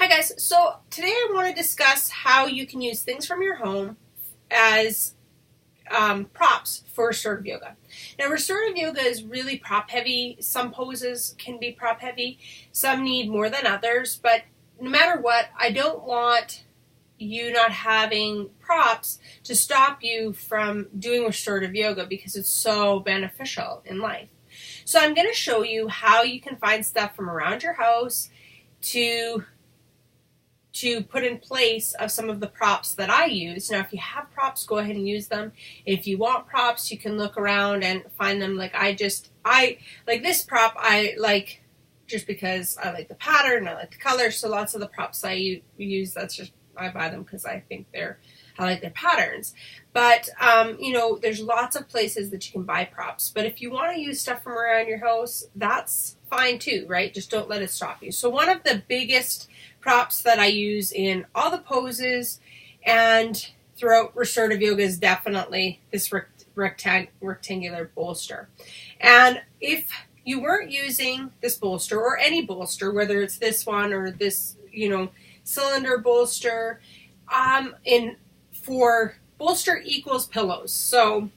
Hi guys, so today I want to discuss how you can use things from your home as props for restorative yoga. Now restorative yoga is really prop heavy. Some poses can be prop heavy, some need more than others, but no matter what, I don't want you not having props to stop you from doing restorative yoga because it's so beneficial in life. So I'm going to show you how you can find stuff from around your house to put in place of some of the props that I use. Now, if you have props, go ahead and use them. If you want props, you can look around and find them. Like I like this prop, I like just because I like the pattern, I like the color. So lots of the props I use, I buy them because I like their patterns. But, there's lots of places that you can buy props. But if you want to use stuff from around your house, that's fine too, right? Just don't let it stop you. So one of the biggest props that I use in all the poses and throughout restorative yoga is definitely this rectangular bolster. And if you weren't using this bolster or any bolster, whether it's this one or this, cylinder bolster, for bolster equals pillows. So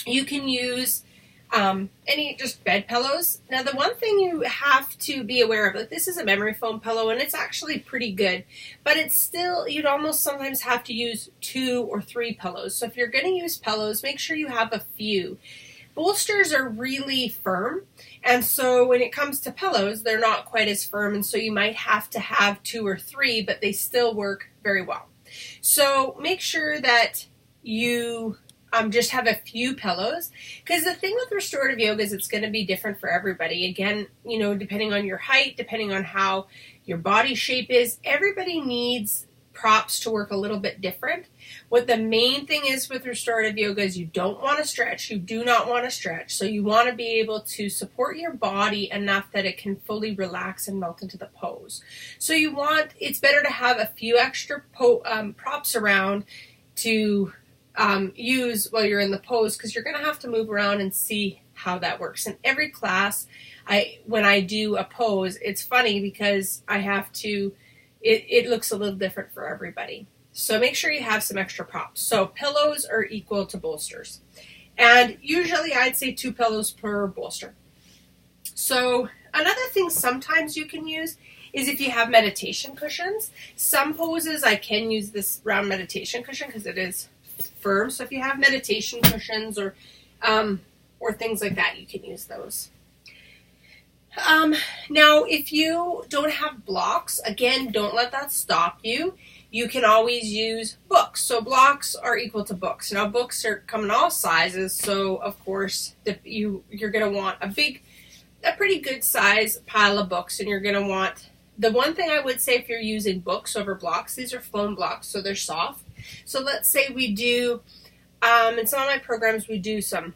you can use any just bed pillows. Now the one thing you have to be aware of, like this is a memory foam pillow and it's actually pretty good, but it's still, you'd almost sometimes have to use 2 or 3 pillows. So if you're going to use pillows, make sure you have a few. Bolsters are really firm, and so when it comes to pillows, they're not quite as firm, and so you might have to have 2 or 3, but they still work very well. So make sure that you just have a few pillows, because the thing with restorative yoga is it's going to be different for everybody. Again, depending on your height, depending on how your body shape is, everybody needs props to work a little bit different. What the main thing is with restorative yoga is you don't want to stretch. You do not want to stretch. So you want to be able to support your body enough that it can fully relax and melt into the pose. So it's better to have a few extra props around to use while you're in the pose, because you're going to have to move around and see how that works. In every class, when I do a pose, it's funny because I have to, it looks a little different for everybody. So make sure you have some extra props. So pillows are equal to bolsters. And usually I'd say 2 pillows per bolster. So another thing sometimes you can use is if you have meditation cushions. Some poses I can use this round meditation cushion because it is firm. So if you have meditation cushions or things like that, you can use those. Now, if you don't have blocks, again, don't let that stop you. You can always use books. So blocks are equal to books. Now, books come in all sizes. So, of course, you're going to want a pretty good size pile of books. And you're going to want, the one thing I would say if you're using books over blocks, these are foam blocks, so they're soft. So let's say we do, in some of my programs, we do some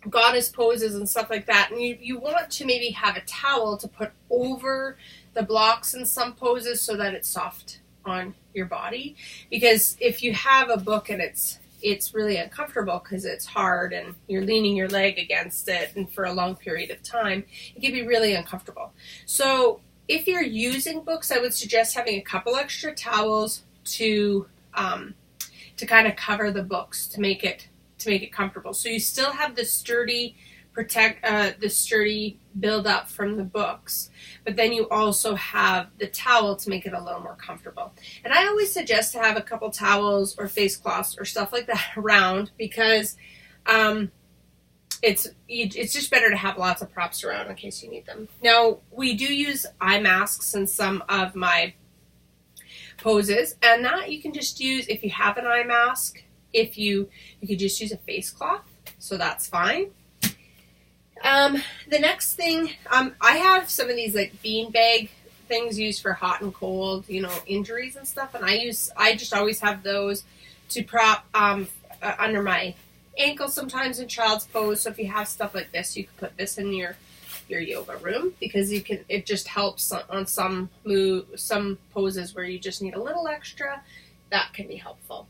goddess poses and stuff like that, and you want to maybe have a towel to put over the blocks in some poses so that it's soft on your body, because if you have a book and it's really uncomfortable because it's hard and you're leaning your leg against it and for a long period of time, it can be really uncomfortable. So if you're using books, I would suggest having a couple extra towels to kind of cover the books to make it comfortable. So you still have the sturdy build up from the books, but then you also have the towel to make it a little more comfortable. And I always suggest to have a couple towels or face cloths or stuff like that around, because it's just better to have lots of props around in case you need them. Now, we do use eye masks in some of my poses, and that you can just use if you have an eye mask. If you could just use a face cloth, so that's fine. The next thing, I have some of these like beanbag things used for hot and cold, injuries and stuff, and I just always have those to prop under my ankle sometimes in child's pose. So if you have stuff like this, you can put this in your yoga room, because it just helps on some poses where you just need a little extra. That can be helpful.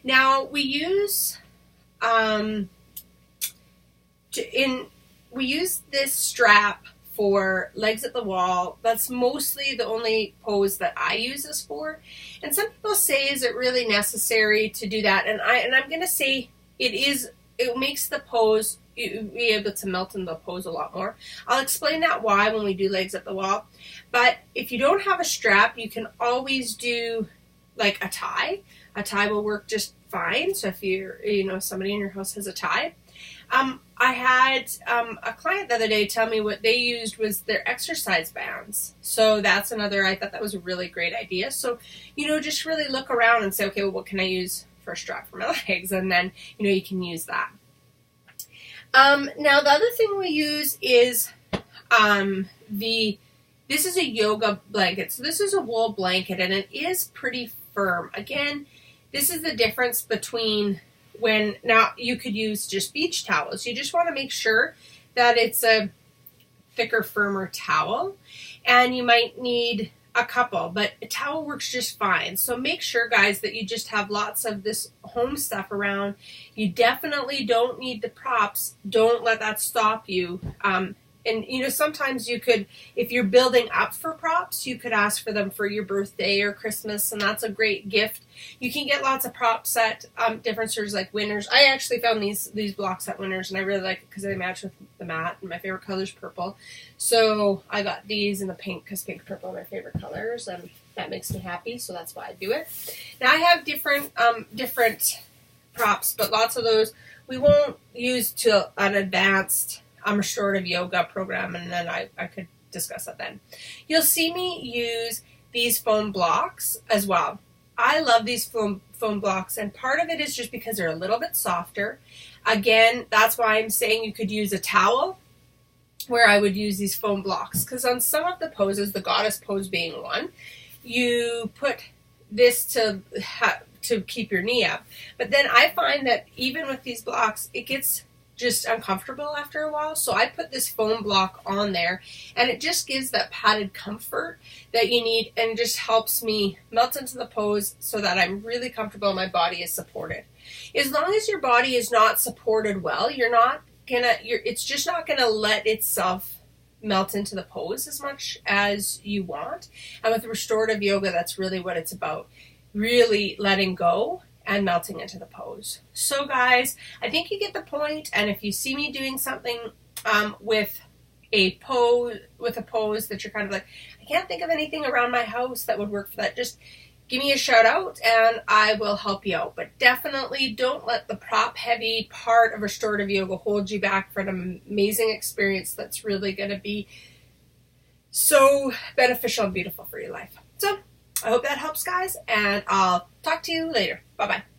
Now we use this strap for legs at the wall. That's mostly the only pose that I use this for. And some people say, is it really necessary to do that? And I'm going to say it is. It makes the pose, you'll be able to melt in the pose a lot more. I'll explain that why when we do legs at the wall. But if you don't have a strap, you can always do like a tie. A tie will work just fine. So if you're, somebody in your house has a tie. I had a client the other day tell me what they used was their exercise bands. So that's another, I thought that was a really great idea. So, just really look around and say, okay, well, what can I use for a strap for my legs? And then, you can use that. Now the other thing we use is, this is a yoga blanket. So this is a wool blanket and it is pretty firm. Again, this is the difference between now you could use just beach towels. You just want to make sure that it's a thicker, firmer towel, and you might need a couple, but a towel works just fine. So make sure, guys, that you just have lots of this home stuff around. You definitely don't need the props. Don't let that stop you. And, sometimes you could, if you're building up for props, you could ask for them for your birthday or Christmas, and that's a great gift. You can get lots of props at different stores like Winners. I actually found these blocks at Winners, and I really like it because they match with the mat, and my favorite color is purple. So I got these in the pink because pink and purple are my favorite colors, and that makes me happy, so that's why I do it. Now I have different props, but lots of those we won't use to an advanced restorative yoga program, and then I could discuss that then. You'll see me use these foam blocks as well. I love these foam blocks, and part of it is just because they're a little bit softer. Again, that's why I'm saying you could use a towel where I would use these foam blocks, because on some of the poses, the goddess pose being one, you put this to keep your knee up. But then I find that even with these blocks, it gets just uncomfortable after a while. So I put this foam block on there, and it just gives that padded comfort that you need, and just helps me melt into the pose so that I'm really comfortable and my body is supported. As long as your body is not supported well, it's just not gonna let itself melt into the pose as much as you want. And with restorative yoga, that's really what it's about. Really letting go and melting into the pose. So guys, I think you get the point. And if you see me doing something with a pose that you're kind of like, I can't think of anything around my house that would work for that, just give me a shout out and I will help you out. But definitely don't let the prop heavy part of restorative yoga hold you back from an amazing experience that's really going to be so beneficial and beautiful for your life. So I hope that helps, guys, and I'll talk to you later. Bye-bye.